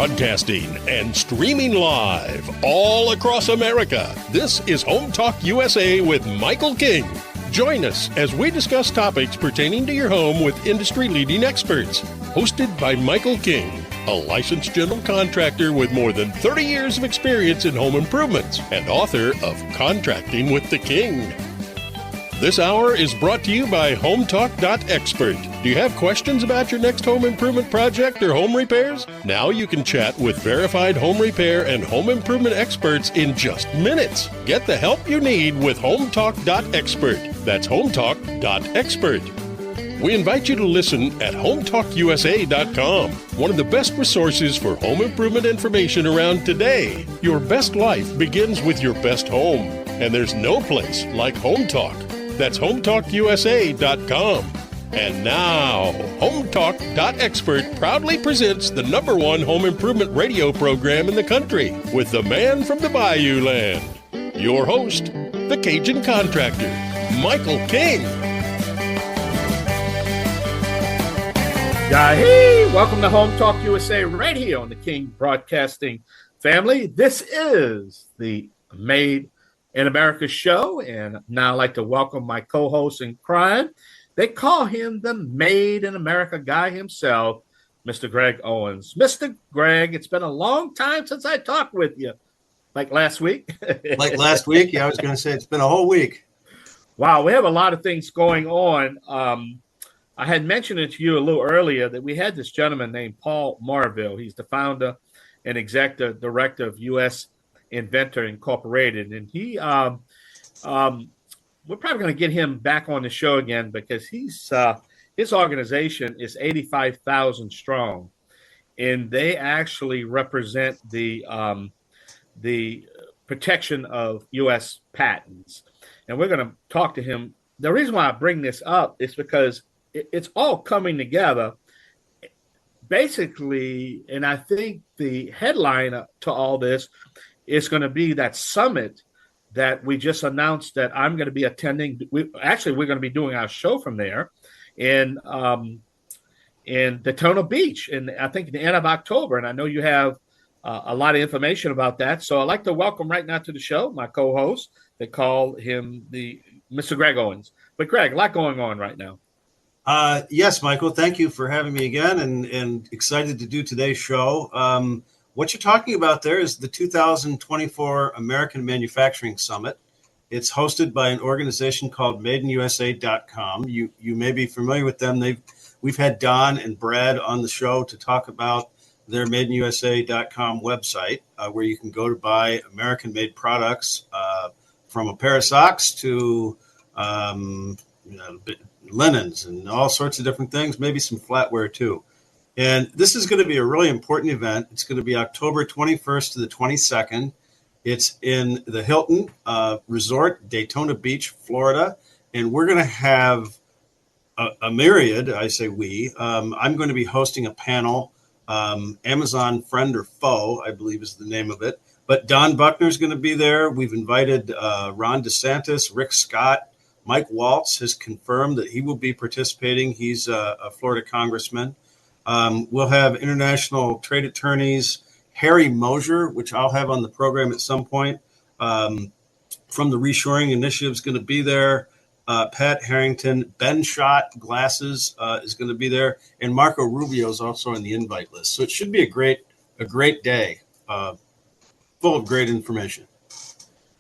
Broadcasting and streaming live all across America. This is Home Talk USA with Michael King. Join us as we discuss topics pertaining to your home with industry-leading experts. Hosted by Michael King, a licensed general contractor with more than 30 years of experience in home improvements and author of Contracting with the King. This hour is brought to you by HomeTalk.expert. Do you have questions about your next home improvement project or home repairs? Now you can chat with verified home repair and home improvement experts in just minutes. Get the help you need with HomeTalk.expert. That's HomeTalk.expert. We invite you to listen at HomeTalkUSA.com, one of the best resources for home improvement information around today. Your best life begins with your best home, and there's no place like Home Talk. That's HomeTalkUSA.com. And now, HomeTalk.expert proudly presents the #1 home improvement radio program in the country with the man from the Bayou Land. Your host, the Cajun Contractor, Michael King. Yahee! Welcome to Home Talk USA Radio on the King Broadcasting family. This is the Made in America show, and now I'd like to welcome my co-host in crime. They call him the Made in America guy himself, Mr. Greg Owens. Mr. Greg, it's been a long time since I talked with you. Like last week? Like last week? Yeah, I was going to say it's been a whole week. Wow, we have a lot of things going on. I had mentioned it to you a little earlier that we had this gentleman named Paul Marville. He's the founder and executive director of U.S. Inventor Incorporated, and he we're probably going to get him back on the show again because he's his organization is 85,000 strong, and they actually represent the protection of U.S. patents, and we're going to talk to him. The reason why I bring this up is because it's all coming together basically, and I think the headline to all this is going to be that summit that we just announced that I'm going to be attending. We're going to be doing our show from there in Daytona Beach, and I think at the end of October. And I know you have a lot of information about that. So I'd like to welcome right now to the show my co-host. They call him the Mr. Greg Owens. But Greg, a lot going on right now. Yes, Michael, thank you for having me again, and excited to do today's show. What you're talking about there is the 2024 American Manufacturing Summit. It's hosted by an organization called MadeInUSA.com. You may be familiar with them. We've had Don and Brad on the show to talk about their MadeInUSA.com website, where you can go to buy American-made products, from a pair of socks to linens and all sorts of different things, maybe some flatware too. And this is going to be a really important event. It's going to be October 21st to the 22nd. It's in the Hilton Resort, Daytona Beach, Florida. And we're going to have a myriad, I say we. I'm going to be hosting a panel, Amazon Friend or Foe, I believe is the name of it. But Don Buckner's going to be there. We've invited Ron DeSantis, Rick Scott. Mike Waltz has confirmed that he will be participating. He's a Florida congressman. We'll have international trade attorneys, Harry Mosier, which I'll have on the program at some point, from the Reshoring Initiative is going to be there. Pat Harrington, Ben Schott Glasses is going to be there, and Marco Rubio is also on the invite list. So it should be a great day, full of great information.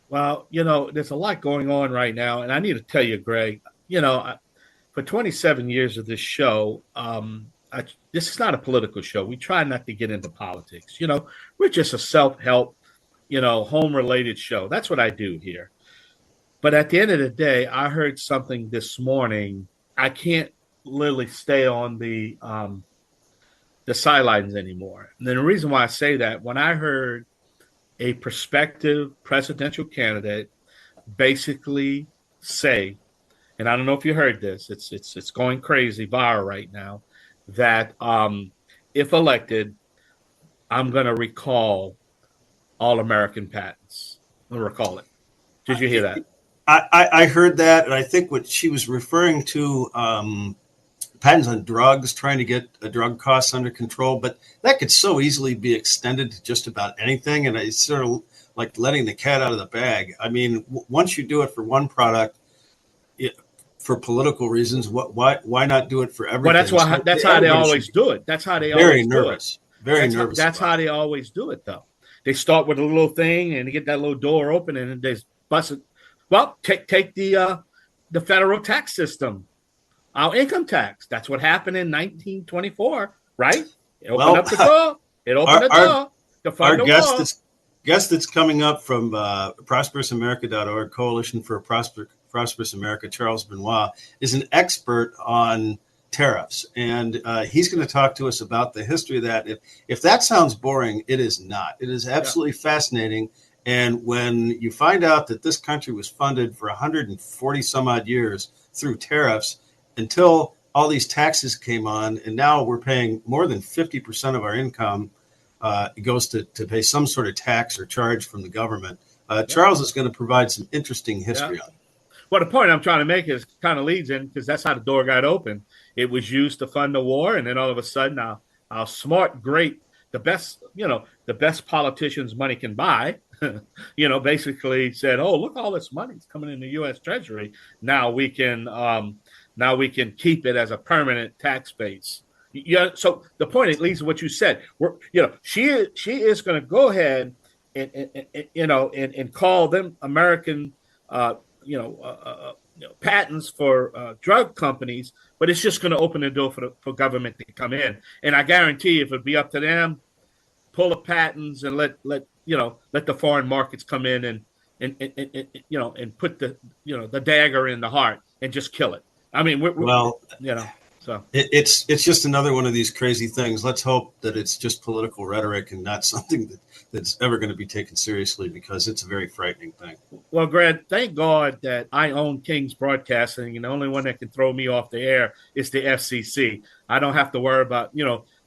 Well, there's a lot going on right now, and I need to tell you, Greg, for 27 years of this show, this is not a political show. We try not to get into politics. We're just a self-help, home-related show. That's what I do here. But at the end of the day, I heard something this morning. I can't literally stay on the sidelines anymore. And then the reason why I say that, when I heard a prospective presidential candidate basically say, and I don't know if you heard this, it's going crazy viral right now, that if elected, I'm going to recall all American patents. I'm going to recall it. Did you hear that? I heard that, and I think what she was referring to patents on drugs, trying to get drug costs under control. But that could so easily be extended to just about anything. And it's sort of like letting the cat out of the bag. I mean, once you do it for one product, for political reasons, why not do it for everything? Well, that's how they always do it. That's how they always do it. Very nervous. That's how they always do it, though. They start with a little thing and they get that little door open and they bust it. Well, take the federal tax system, our income tax. That's what happened in 1924, right? It opened up the door. It opened the door to fund the war. Guest that's coming up from ProsperousAmerica.org, Coalition for a Prosperous America, Charles Benoit, is an expert on tariffs. And he's going to talk to us about the history of that. If that sounds boring, it is not. It is absolutely fascinating. And when you find out that this country was funded for 140 some odd years through tariffs until all these taxes came on, and now we're paying more than 50% of our income, it goes to pay some sort of tax or charge from the government. Charles is going to provide some interesting history on it. Well, the point I'm trying to make is kind of leads in because that's how the door got open. It was used to fund the war, and then all of a sudden, our smart, great, the best politicians money can buy, basically said, "Oh, look, all this money's coming in the U.S. Treasury. Now we can keep it as a permanent tax base." Yeah. So the point, at least, what you said, she is going to go ahead and call them American, patents for drug companies, but it's just going to open the door for government to come in. And I guarantee if it'd be up to them, pull the patents and let the foreign markets come in and put the dagger in the heart and just kill it. I mean, so it's just another one of these crazy things. Let's hope that it's just political rhetoric and not something that's ever going to be taken seriously, because it's a very frightening thing. Well, Grant, thank God that I own King's Broadcasting, and the only one that can throw me off the air is the FCC. I don't have to worry about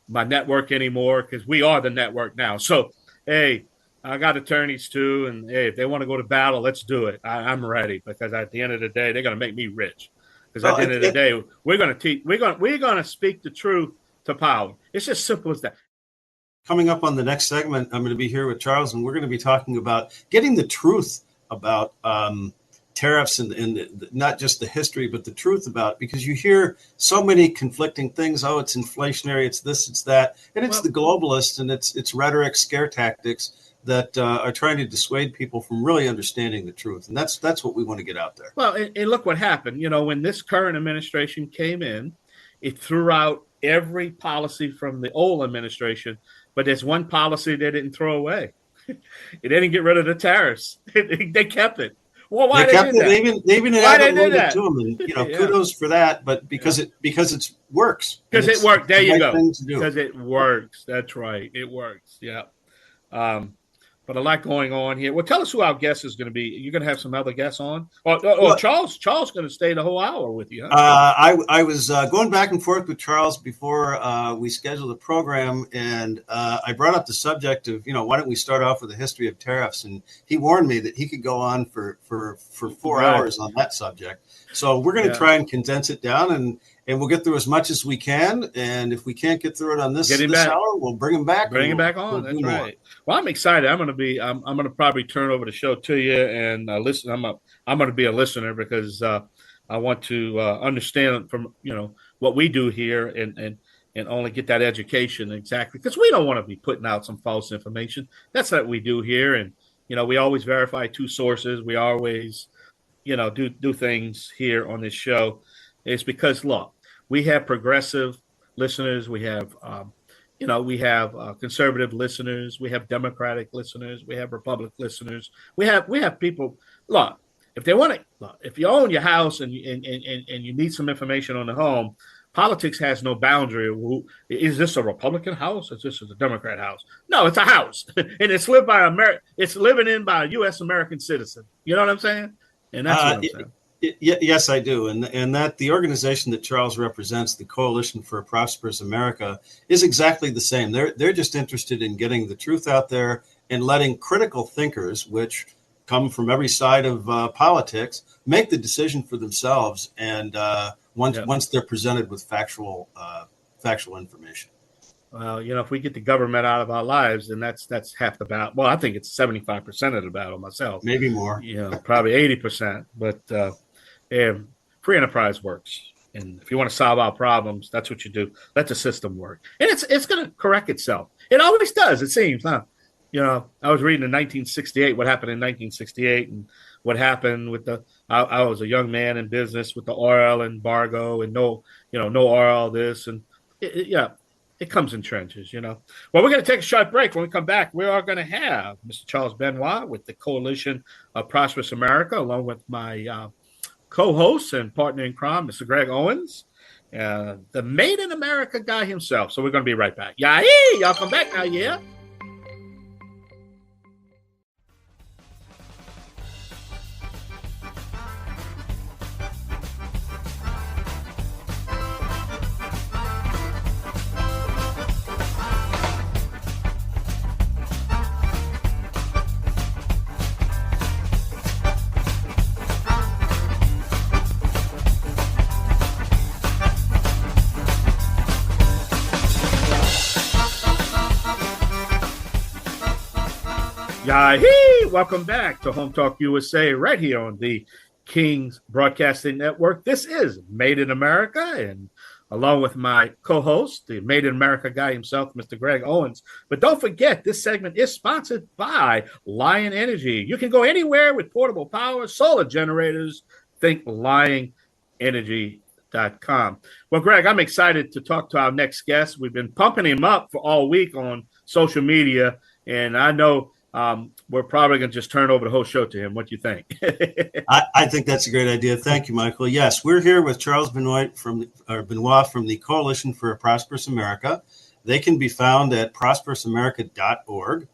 my network anymore, because we are the network now. So, hey, I got attorneys too, and hey, if they want to go to battle, let's do it. I'm ready, because at the end of the day, they're going to make me rich. Because at the end of the day, we're going to speak the truth to power. It's just simple as that. Coming up on the next segment, I'm going to be here with Charles, and we're going to be talking about getting the truth about tariffs and not just the history, but the truth about it, because you hear so many conflicting things. Oh, it's inflationary, it's this, it's that, and it's the globalists and it's rhetoric, scare tactics that are trying to dissuade people from really understanding the truth. And that's what we want to get out there. Well, and look what happened. When this current administration came in, it threw out every policy from the old administration, but there's one policy they didn't throw away. They didn't get rid of the tariffs. They kept it. Well, why they kept it? They even added a little bit to them, and kudos for that. But because it works. Because it worked. There you go. Because it works. That's right. It works. Yeah. But a lot going on here. Well, tell us who our guest is going to be. You're going to have some other guests on? Charles going to stay the whole hour with you. Huh? I was going back and forth with Charles before we scheduled the program, and I brought up the subject of, why don't we start off with a history of tariffs? And he warned me that he could go on for 4 hours on that subject. So we're going to try and condense it down, and we'll get through as much as we can. And if we can't get through it on this hour, we'll bring him back. Bring him back on. That's right. Well, I'm excited. I'm going to probably turn over the show to you and listen. I'm going to be a listener, because I want to understand from what we do here and only get that education exactly, because we don't want to be putting out some false information. That's what we do here, and we always verify 2 sources. We always do things here on this show. It's because, look, we have progressive listeners. We have, conservative listeners. We have Democratic listeners. We have Republican listeners. We have people. Look, if they want to, if you own your house and you need some information on the home, politics has no boundary. Is this a Republican house? Or is this a Democrat house? No, it's a house, and it's lived by It's living in by a U.S. American citizen. You know what I'm saying? And that's what I'm saying. Yes, I do. And that the organization that Charles represents, the Coalition for a Prosperous America, is exactly the same. They're just interested in getting the truth out there and letting critical thinkers, which come from every side of politics, make the decision for themselves. And once they're presented with factual information. Well, if we get the government out of our lives, then that's half the battle. Well, I think it's 75% of the battle myself. Maybe more. Probably 80%. But free enterprise works. And if you want to solve our problems, that's what you do. Let the system work. And it's going to correct itself. It always does, it seems, huh? I was reading in 1968 what happened in 1968 and what happened with I was a young man in business with the oil embargo and no oil, this. And it comes in trenches, Well, we're going to take a short break. When we come back, we are going to have Mr. Charles Benoit with the Coalition of Prosperous America, along with my co-host and partner in crime, Mr. Greg Owens, the Made in America guy himself. So we're going to be right back. Y'all come back now, yeah? Welcome back to Home Talk USA right here on the King's Broadcasting Network. This is Made in America, and along with my co-host, the Made in America guy himself, Mr. Greg Owens. But don't forget, this segment is sponsored by Lion Energy. You can go anywhere with portable power, solar generators. Think LionEnergy.com. Well, Greg, I'm excited to talk to our next guest. We've been pumping him up for all week on social media, and I know we're probably going to just turn over the whole show to him. What do you think? I think that's a great idea. Thank you, Michael. Yes, we're here with Charles Benoit from the Coalition for a Prosperous America. They can be found at prosperousamerica.org.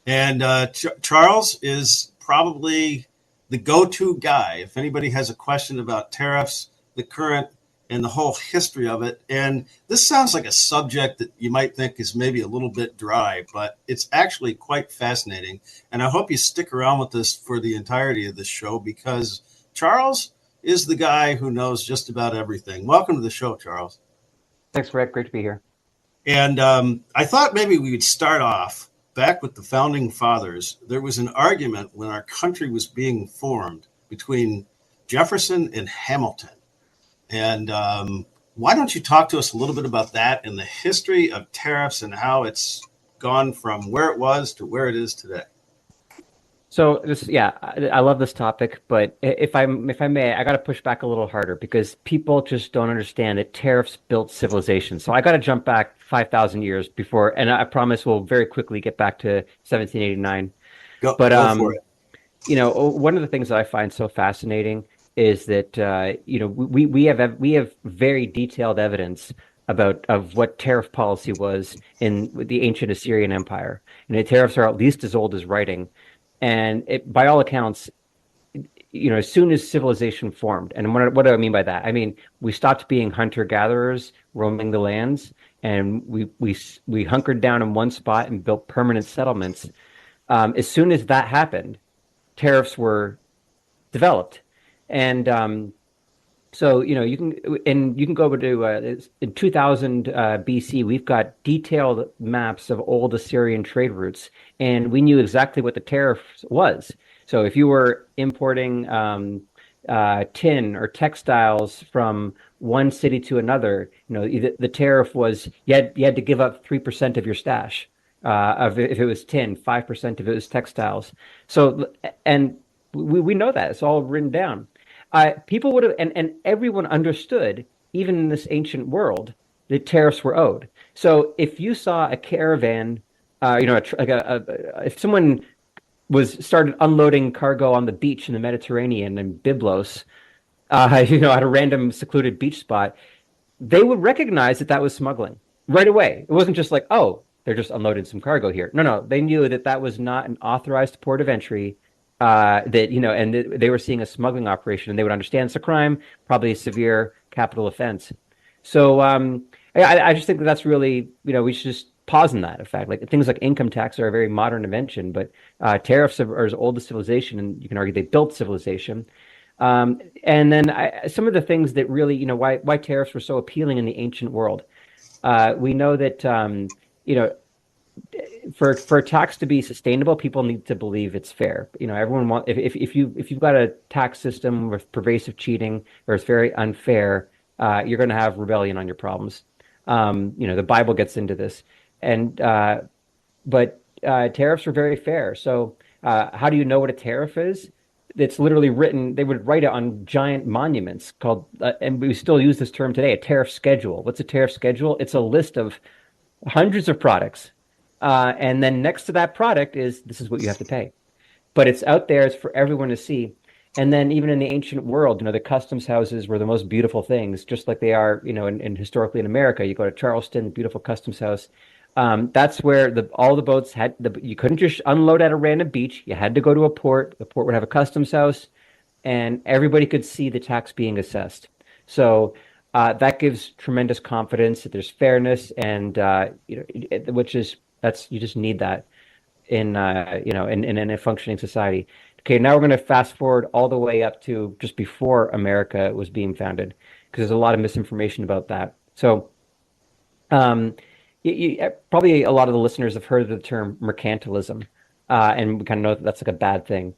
And Charles is probably the go-to guy if anybody has a question about tariffs, the current and the whole history of it. And this sounds like a subject that you might think is maybe a little bit dry, but it's actually quite fascinating. And I hope you stick around with us for the entirety of this show, because Charles is the guy who knows just about everything. Welcome to the show, Charles. Thanks, Rick. Great to be here. And I thought maybe we would start off back with the founding fathers. There was an argument when our country was being formed between Jefferson and Hamilton. And why don't you talk to us a little bit about that and the history of tariffs and how it's gone from where it was to where it is today? So I love this topic, but if I may, I got to push back a little harder because people just don't understand that tariffs built civilization. So I got to jump back 5,000 years before, and I promise we'll very quickly get back to 1789. Go for it. One of the things that I find so fascinating is that we have very detailed evidence of what tariff policy was in the ancient Assyrian Empire, and the tariffs are at least as old as writing. And by all accounts, as soon as civilization formed, and what do I mean by that? I mean we stopped being hunter-gatherers roaming the lands, and we hunkered down in one spot and built permanent settlements. As soon as that happened, tariffs were developed. And so you can go over to in 2000 BC. We've got detailed maps of old Assyrian trade routes, and we knew exactly what the tariff was. So if you were importing tin or textiles from one city to another, the tariff was you had to give up 3% of your stash if it was tin, 5% if it was textiles. So and we know that it's all written down. People would have, and everyone understood, even in this ancient world, that tariffs were owed. So if you saw a caravan, if someone started unloading cargo on the beach in the Mediterranean in Byblos, at a random secluded beach spot, they would recognize that was smuggling right away. It wasn't just like, oh, they're just unloading some cargo here. No, they knew that was not an authorized port of entry. And they were seeing a smuggling operation, and they would understand it's a crime, probably a severe capital offense. So I just think that's really, we should just pause on that. In fact, like things like income tax are a very modern invention, but tariffs are as old as civilization, and you can argue they built civilization. And then some of the things that really, why tariffs were so appealing in the ancient world. We know that, you know, for tax to be sustainable, people need to believe it's fair. Everyone want if you've got a tax system with pervasive cheating or it's very unfair, you're going to have rebellion on your problems. The Bible gets into this, and but tariffs are very fair. So how do you know what a tariff is? It's literally written. They would write it on giant monuments called, and we still use this term today, a tariff schedule. What's a tariff schedule? It's a list of hundreds of products. And then next to that product this is what you have to pay. But it's out there, it's for everyone to see. And then even in the ancient world, the customs houses were the most beautiful things, just like they are, in historically in America. You go to Charleston, beautiful customs house. That's where all the boats you couldn't just unload at a random beach. You had to go to a port. The port would have a customs house, and everybody could see the tax being assessed. So that gives tremendous confidence that there's fairness, and you just need that in a functioning society. Okay, now we're going to fast forward all the way up to just before America was being founded, because there's a lot of misinformation about that. So, probably a lot of the listeners have heard of the term mercantilism, and we kind of know that that's like a bad thing.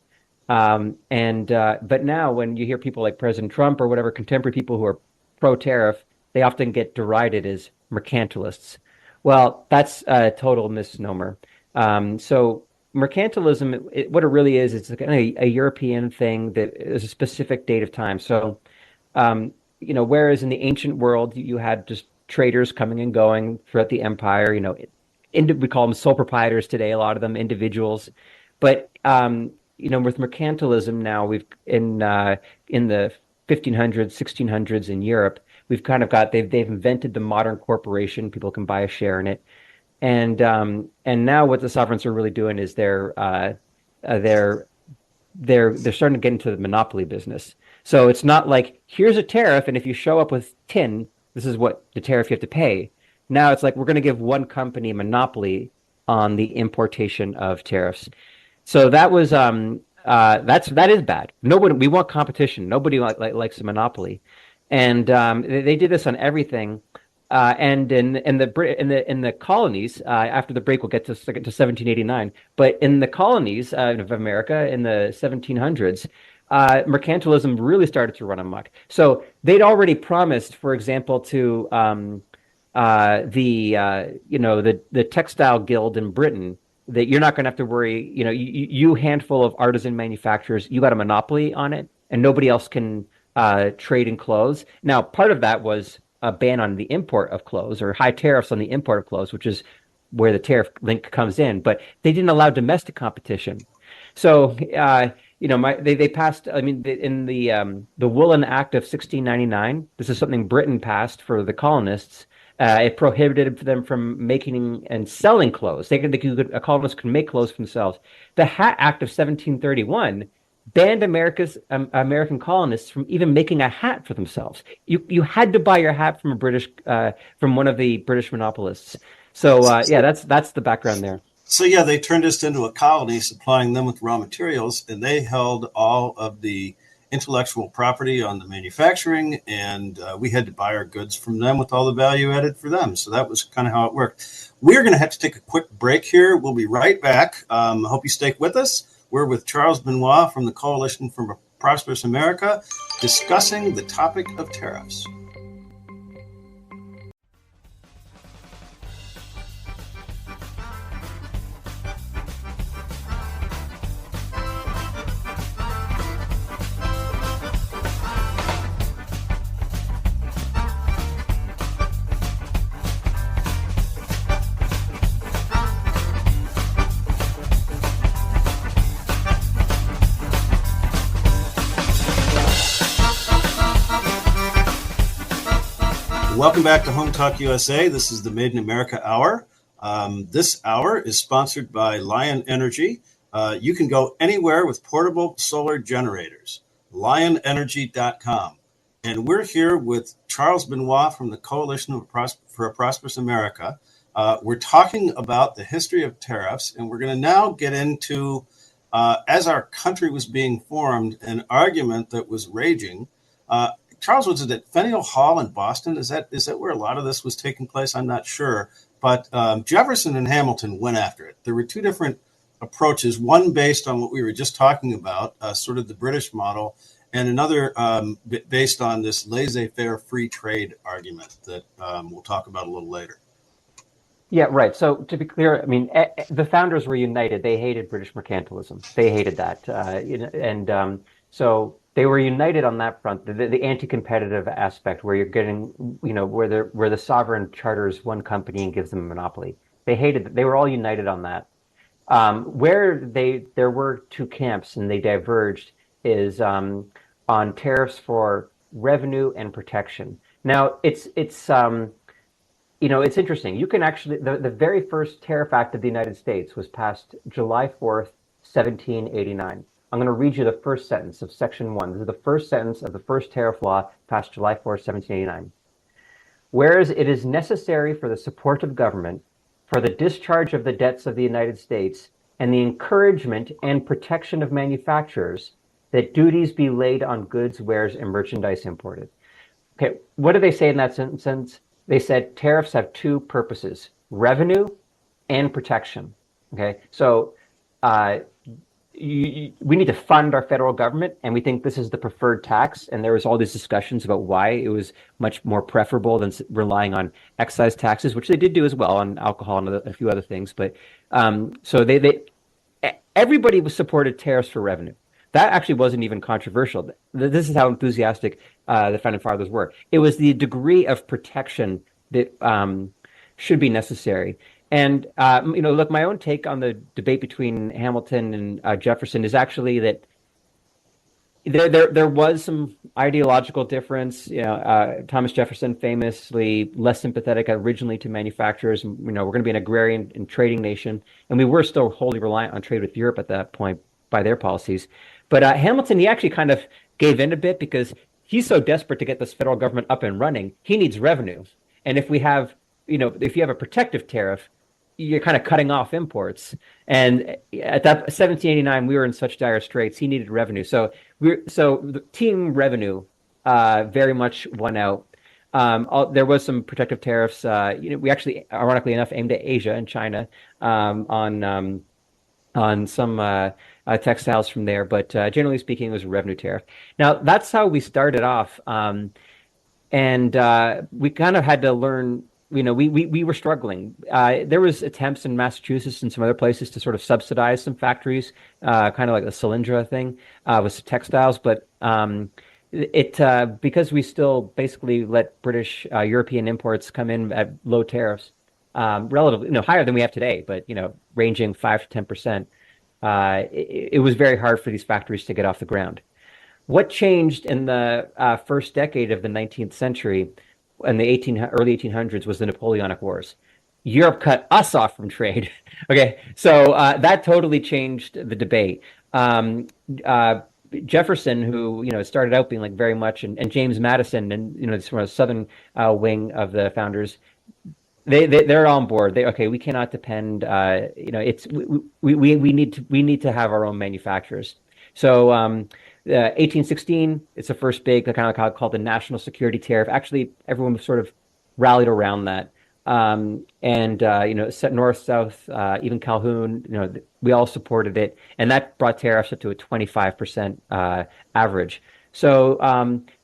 But now when you hear people like President Trump or whatever contemporary people who are pro-tariff, they often get derided as mercantilists. Well, that's a total misnomer. So mercantilism, what it really is, it's like a European thing that is a specific date of time. So, whereas in the ancient world, you had just traders coming and going throughout the empire, we call them sole proprietors today, a lot of them individuals. But, with mercantilism now, we've in the 1500s, 1600s in Europe, we've kind of they've invented the modern corporation. People can buy a share in it, and now what the sovereigns are really doing is they're starting to get into the monopoly business. So it's not like here's a tariff, and if you show up with tin, this is what the tariff you have to pay. Now it's like we're going to give one company monopoly on the importation of tariffs. So that was that is bad. We want competition. Nobody likes a monopoly. And they did this on everything, and in the colonies. After the break, we'll get to 1789. But in the colonies of America in the 1700s, mercantilism really started to run amok. So they'd already promised, for example, to the textile guild in Britain that you're not going to have to worry. You handful of artisan manufacturers, you got a monopoly on it, and nobody else can trade in clothes. Now, part of that was a ban on the import of clothes or high tariffs on the import of clothes, which is where the tariff link comes in. But they didn't allow domestic competition. So, they passed. I mean, in the Woolen Act of 1699, this is something Britain passed for the colonists. It prohibited them from making and selling clothes. A colonist could make clothes for themselves. The Hat Act of 1731 banned American colonists from even making a hat for themselves. You had to buy your hat from from one of the British monopolists. So that's the background there. So they turned us into a colony, supplying them with raw materials, and they held all of the intellectual property on the manufacturing, and we had to buy our goods from them with all the value added for them. So that was kind of how it worked. We're going to have to take a quick break here. We'll be right back. I hope you stay with us. We're with Charles Benoit from the Coalition for Prosperous America, discussing the topic of tariffs. Welcome back to Home Talk USA. This is the Made in America Hour. This hour is sponsored by Lion Energy. You can go anywhere with portable solar generators. LionEnergy.com. And we're here with Charles Benoit from the Coalition for a Prosperous America. We're talking about the history of tariffs, and we're going to now get into as our country was being formed, an argument that was raging. Charles, was it at Faneuil Hall in Boston? Is that where a lot of this was taking place? I'm not sure. But Jefferson and Hamilton went after it. There were two different approaches, one based on what we were just talking about, sort of the British model, and another based on this laissez-faire free trade argument that we'll talk about a little later. Yeah, right. So to be clear, I mean, the founders were united. They hated British mercantilism. They hated that, so they were united on that front. The anti-competitive aspect, where you're getting, where the sovereign charters one company and gives them a monopoly. They hated that. They were all united on that. Where there were two camps and they diverged is on tariffs for revenue and protection. Now it's interesting. You can actually, the very first tariff act of the United States was passed July 4th, 1789. I'm going to read you the first sentence of Section 1. This is the first sentence of the first tariff law passed July 4th, 1789. Whereas it is necessary for the support of government, for the discharge of the debts of the United States, and the encouragement and protection of manufacturers, that duties be laid on goods, wares, and merchandise imported. Okay, what do they say in that sentence? They said tariffs have two purposes: revenue and protection. Okay, so we need to fund our federal government, and we think this is the preferred tax. And there was all these discussions about why it was much more preferable than relying on excise taxes, which they did do as well on alcohol and a few other things. But so everybody was supported tariffs for revenue. That actually wasn't even controversial. This is how enthusiastic the founding fathers were. It was the degree of protection that should be necessary. And look, my own take on the debate between Hamilton and Jefferson is actually that there was some ideological difference. Thomas Jefferson famously less sympathetic originally to manufacturers. We're going to be an agrarian and trading nation, and we were still wholly reliant on trade with Europe at that point by their policies. But Hamilton, he actually kind of gave in a bit because he's so desperate to get this federal government up and running. He needs revenue, and if we have, if you have a protective tariff, you're kind of cutting off imports. And at that 1789, we were in such dire straits. He needed revenue, so the team revenue very much won out. There was some protective tariffs. We actually, ironically enough, aimed at Asia and China on some textiles from there, but generally speaking, it was a revenue tariff. Now that's how we started off, and we kind of had to learn. We were struggling. There was attempts in Massachusetts and some other places to sort of subsidize some factories, kind of like the Solyndra thing with textiles, but because we still basically let British European imports come in at low tariffs, relatively higher than we have today, but ranging 5 to 10%. It was very hard for these factories to get off the ground. What changed in the first decade of the 19th century, in the early 1800s, was the Napoleonic Wars. Europe cut us off from trade. Okay, so that totally changed the debate. Jefferson, who started out being like very much, and James Madison, and from a southern wing of the founders, they're on board. We cannot depend. We need to have our own manufacturers. So 1816, it's the first big kind of called the National Security Tariff. Actually, everyone sort of rallied around that. Set north, south, even Calhoun, we all supported it, and that brought tariffs up to a 25% average. So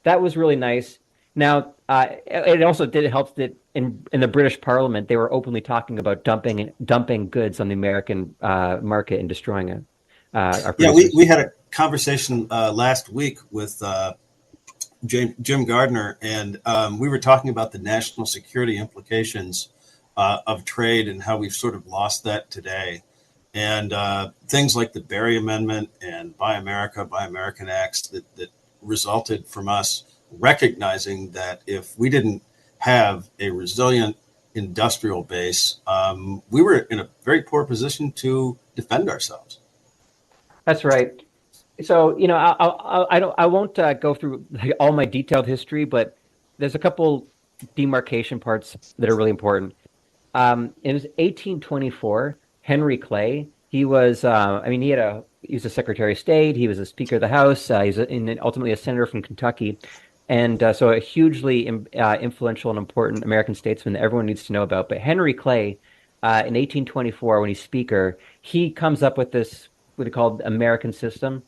that was really nice. Now, it also did help that in the British Parliament, they were openly talking about dumping goods on the American market and destroying it. We had a conversation last week with Jim Gardner, and we were talking about the national security implications of trade and how we've sort of lost that today. And things like the Berry Amendment and Buy America, Buy American Acts that resulted from us recognizing that if we didn't have a resilient industrial base, we were in a very poor position to defend ourselves. That's right. So, I won't go through all my detailed history, but there's a couple demarcation parts that are really important. It was 1824. Henry Clay, He was, I mean, he was a Secretary of State. He was a Speaker of the House. Ultimately a senator from Kentucky. And so a hugely influential and important American statesman that everyone needs to know about. But Henry Clay, in 1824, when he's Speaker, he comes up with this, what he called American system,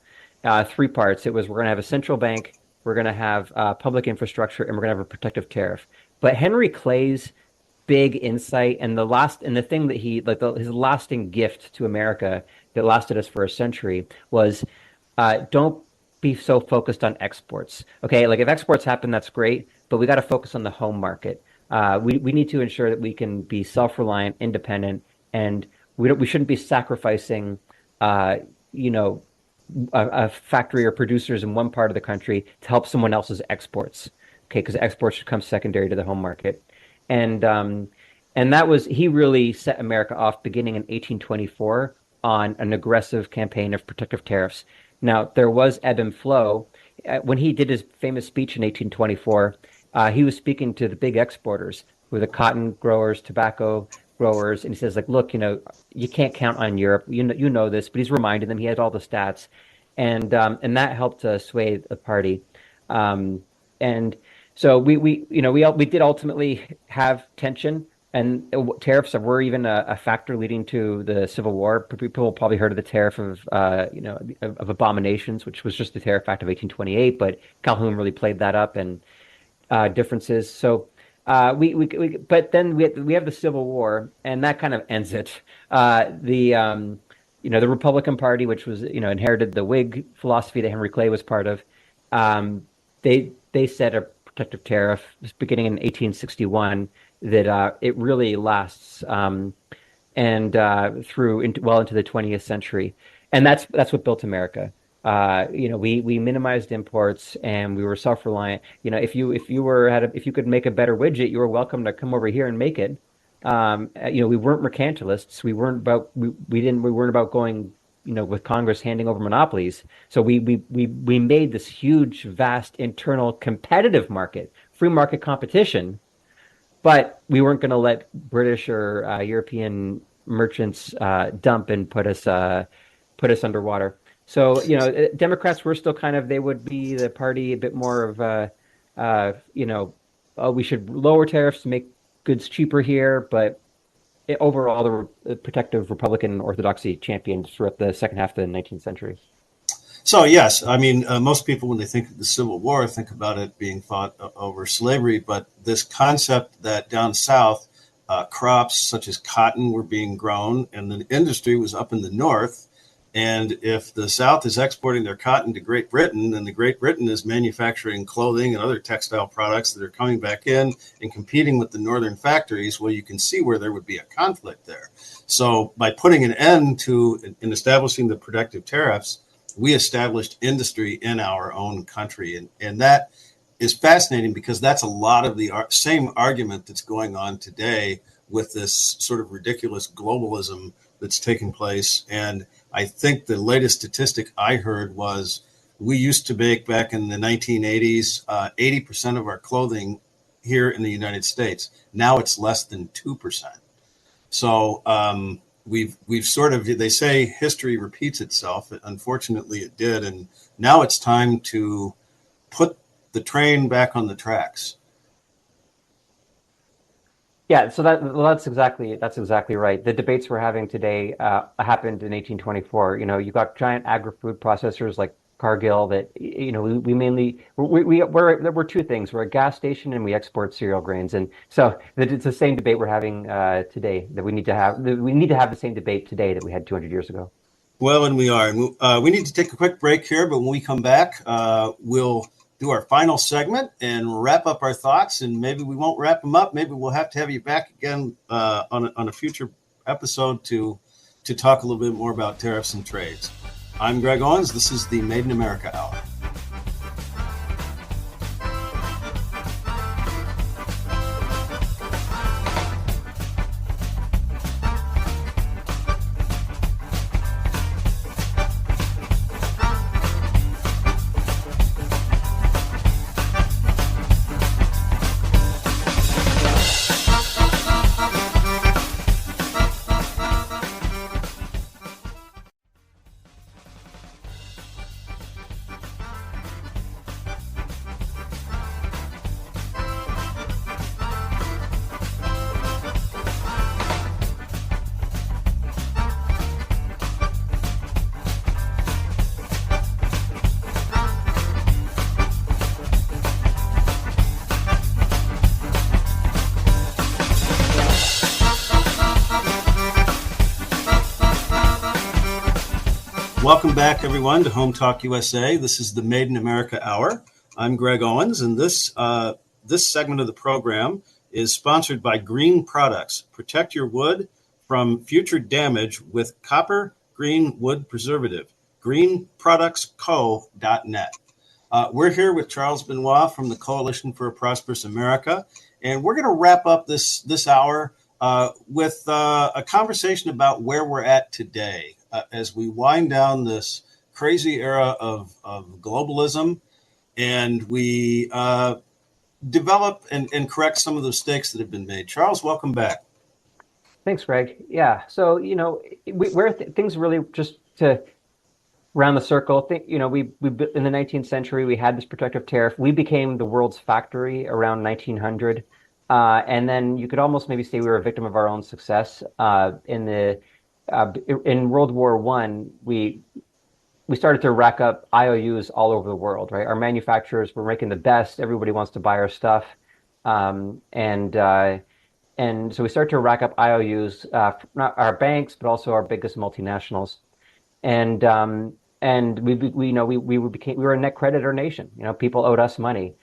three parts. It was, we're going to have a central bank, we're going to have public infrastructure, and we're going to have a protective tariff. But Henry Clay's big insight and the thing that his lasting gift to America that lasted us for a century was don't be so focused on exports. Okay, like if exports happen, that's great, but we got to focus on the home market. We need to ensure that we can be self-reliant, independent, and we shouldn't be sacrificing a factory or producers in one part of the country to help someone else's exports. Okay, because exports should come secondary to the home market. And he really set America off beginning in 1824 on an aggressive campaign of protective tariffs. Now, there was ebb and flow. When he did his famous speech in 1824, he was speaking to the big exporters, who were the cotton growers, tobacco growers, and he says, like, look, you can't count on Europe. You know this, but he's reminding them. He had all the stats, and that helped sway the party. And so we did ultimately have tension, and tariffs were even a factor leading to the Civil War. People probably heard of the tariff of abominations, which was just the Tariff Act of 1828, but Calhoun really played that up and differences. So but then we have the Civil War, and that kind of ends it. The Republican Party, which was inherited the Whig philosophy that Henry Clay was part of, they set a protective tariff beginning in 1861 that it really lasts well into the 20th century, and that's what built America. We minimized imports and we were self-reliant. If you could make a better widget, you were welcome to come over here and make it. We weren't mercantilists. We weren't about going with Congress handing over monopolies. So we made this huge, vast internal competitive market, free market competition, but we weren't going to let British or European merchants dump and put us underwater. So Democrats were still they would be the party a bit more of we should lower tariffs to make goods cheaper here, but overall, the protective Republican orthodoxy championed throughout the second half of the 19th century. So, yes, I mean, most people, when they think of the Civil War, think about it being fought over slavery. But this concept that down south, crops such as cotton were being grown and the industry was up in the north. And if the South is exporting their cotton to Great Britain, then the Great Britain is manufacturing clothing and other textile products that are coming back in and competing with the northern factories, well, you can see where there would be a conflict there. So by putting an end to and establishing the protective tariffs, we established industry in our own country. And that is fascinating because that's a lot of the same argument that's going on today with this sort of ridiculous globalism that's taking place. And I think the latest statistic I heard was we used to make back in the 1980s, 80% of our clothing here in the United States. Now it's less than 2%. So we've sort of, they say history repeats itself. Unfortunately, it did. And now it's time to put the train back on the tracks. Yeah, so that's exactly right. The debates we're having today happened in 1824. You got giant agri-food processors like Cargill that we're two things. We're a gas station and we export cereal grains, and so it's the same debate we're having today that we need to have. We need to have the same debate today that we had 200 years ago. Well, and we are. We need to take a quick break here, but when we come back, we'll do our final segment and wrap up our thoughts, and maybe we won't wrap them up. Maybe we'll have to have you back again on a future episode to talk a little bit more about tariffs and trades. I'm Greg Owens. This is the Made in America Hour. Welcome back, everyone, to Home Talk USA. This is the Made in America Hour. I'm Greg Owens, and this segment of the program is sponsored by Green Products. Protect your wood from future damage with copper green wood preservative. greenproductsco.net. We're here with Charles Benoit from the Coalition for a Prosperous America, and we're going to wrap up this hour with a conversation about where we're at today as we wind down this crazy era of globalism, and we develop and correct some of the mistakes that have been made. Charles, welcome back. Thanks, Greg. Yeah. So, where things really, just to round the circle, we in the 19th century, we had this protective tariff. We became the world's factory around 1900. And then you could almost maybe say we were a victim of our own success. In World War I, we started to rack up IOUs all over the world, right? Our manufacturers were making the best. Everybody wants to buy our stuff. And so we started to rack up IOUs, not our banks, but also our biggest multinationals. And we were a net creditor nation. People owed us money.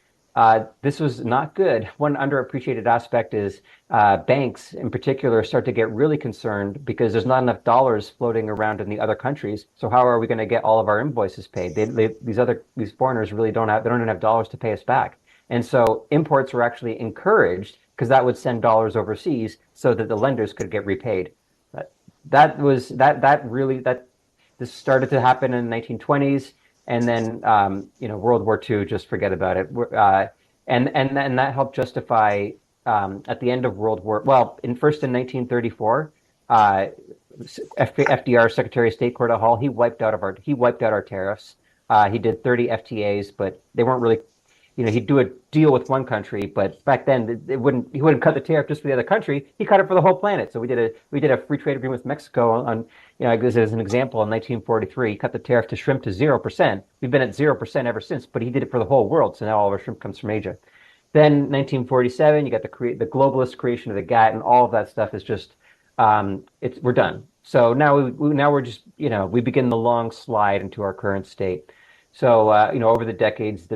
This was not good. One underappreciated aspect is banks in particular start to get really concerned because there's not enough dollars floating around in the other countries. So how are we going to get all of our invoices paid? These foreigners really don't have enough dollars to pay us back. And so imports were actually encouraged because that would send dollars overseas so that the lenders could get repaid. This started to happen in the 1920s. And then, World War II, just forget about it. And that helped justify at the end of World War. Well, first in 1934, FDR, Secretary of State Cordell Hull, he wiped out our tariffs. He did 30 FTAs, but they weren't really. He'd do a deal with one country, but back then he wouldn't cut the tariff just for the other country. He cut it for the whole planet. So we did a free trade agreement with Mexico on, as an example, in 1943. He cut the tariff to shrimp to 0%. We've been at 0% ever since, but he did it for the whole world. So now all of our shrimp comes from Asia. Then 1947, you got the globalist creation of the GATT, and all of that stuff is just we're done. So now we're just we begin the long slide into our current state. So over the decades,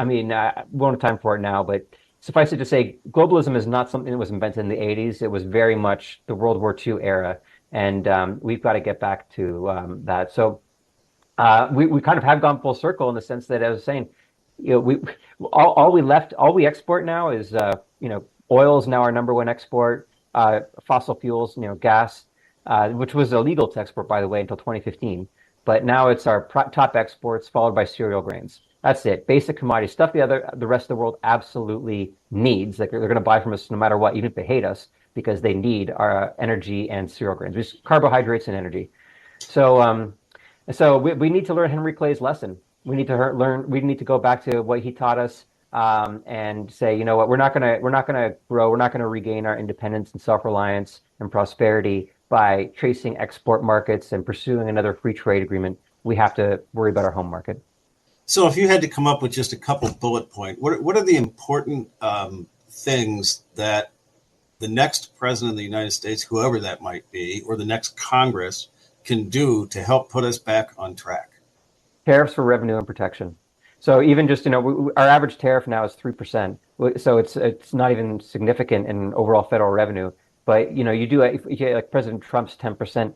we won't have time for it now, but suffice it to say, globalism is not something that was invented in the 80s. It was very much the World War II era, and we've got to get back to that. So we kind of have gone full circle in the sense that, I was saying, all we export now is oil is now our number one export. Fossil fuels, gas, which was illegal to export, by the way, until 2015. But now it's our top exports, followed by cereal grains. That's it. Basic commodity stuff. The rest of the world absolutely needs. Like, they're going to buy from us no matter what, even if they hate us, because they need our energy and cereal grains, which is carbohydrates and energy. So we need to learn Henry Clay's lesson. We need to learn. We need to go back to what he taught us, and say, you know what, we're not going to grow. We're not going to regain our independence and self-reliance and prosperity by chasing export markets and pursuing another free trade agreement. We have to worry about our home market. So if you had to come up with just a couple bullet points, what are the important things that the next president of the United States, whoever that might be, or the next Congress can do to help put us back on track? Tariffs for revenue and protection. So even just, our average tariff now is 3%. So it's not even significant in overall federal revenue. But, you do like President Trump's 10%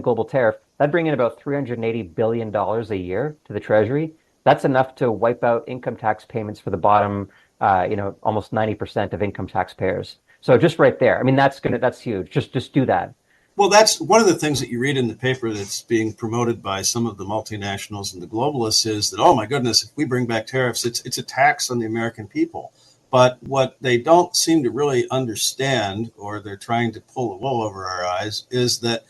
global tariff, that'd bring in about $380 billion a year to the Treasury. That's enough to wipe out income tax payments for the bottom, almost 90% of income taxpayers. So just right there, that's huge. Just do that. Well, that's one of the things that you read in the paper that's being promoted by some of the multinationals and the globalists is that, oh my goodness, if we bring back tariffs, it's a tax on the American people. But what they don't seem to really understand, or they're trying to pull the wool over our eyes, is that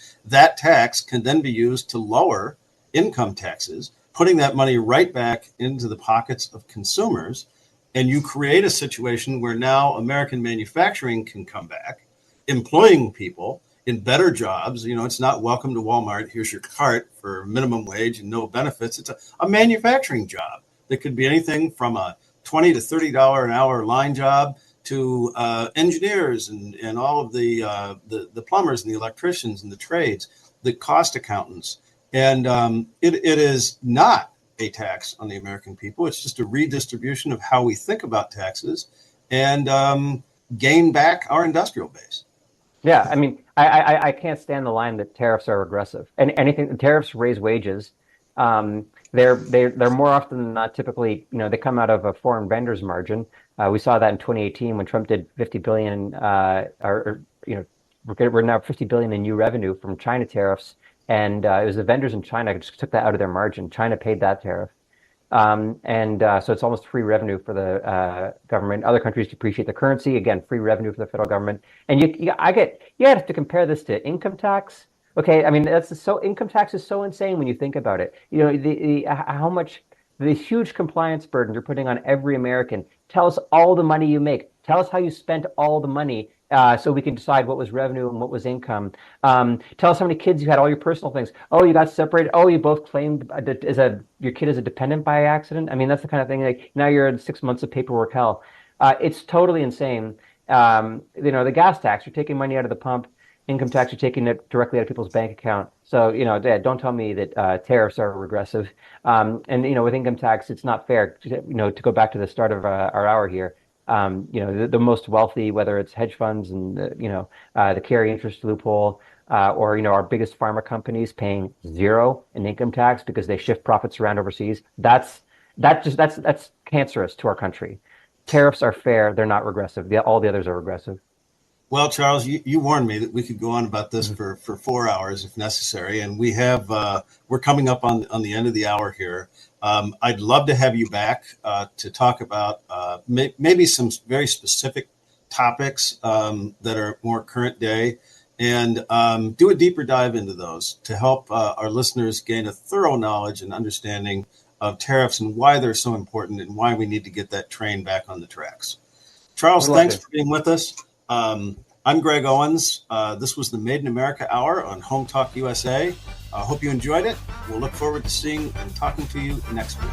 tax can then be used to lower income taxes, putting that money right back into the pockets of consumers. And you create a situation where now American manufacturing can come back, employing people in better jobs. It's not welcome to Walmart. Here's your cart for minimum wage and no benefits. It's a manufacturing job that could be anything from a $20 to $30 an hour line job to engineers and all of the plumbers and the electricians and the trades, the cost accountants. And it is not a tax on the American people. It's just a redistribution of how we think about taxes and gain back our industrial base. Yeah, I mean, I can't stand the line that tariffs are regressive. And anything tariffs raise wages. They're more often than not typically, they come out of a foreign vendor's margin. We saw that in 2018 when Trump did 50 billion, we're now 50 billion in new revenue from China tariffs, and it was the vendors in China who just took that out of their margin. China paid that tariff. So it's almost free revenue for the government. Other countries depreciate the currency. Again, free revenue for the federal government. And you have to compare this to income tax. Okay, I mean income tax is so insane when you think about it. How much the huge compliance burden you're putting on every American. Tell us all the money you make. Tell us how you spent all the money. So we can decide what was revenue and what was income. Tell us how many kids you had, all your personal things. Oh, you got separated. Oh, you both claimed your kid is a dependent by accident. I mean, that's the kind of thing. Like now you're in 6 months of paperwork hell. It's totally insane. The gas tax, you're taking money out of the pump. Income tax, you're taking it directly out of people's bank account. So, don't tell me that tariffs are regressive. And with income tax, it's not fair. To go back to the start of our hour here. The most wealthy, whether it's hedge funds and the carry interest loophole, or our biggest pharma companies paying zero in income tax because they shift profits around overseas. That's cancerous to our country. Tariffs are fair; they're not regressive. All the others are regressive. Well, Charles, you warned me that we could go on about this for 4 hours if necessary, and we're coming up on the end of the hour here. I'd love to have you back to talk about maybe some very specific topics that are more current day, and do a deeper dive into those to help our listeners gain a thorough knowledge and understanding of tariffs and why they're so important and why we need to get that train back on the tracks. Charles, thanks for being with us. I'm Greg Owens. This was the Made in America Hour on Home Talk USA. I hope you enjoyed it. We'll look forward to seeing and talking to you next week.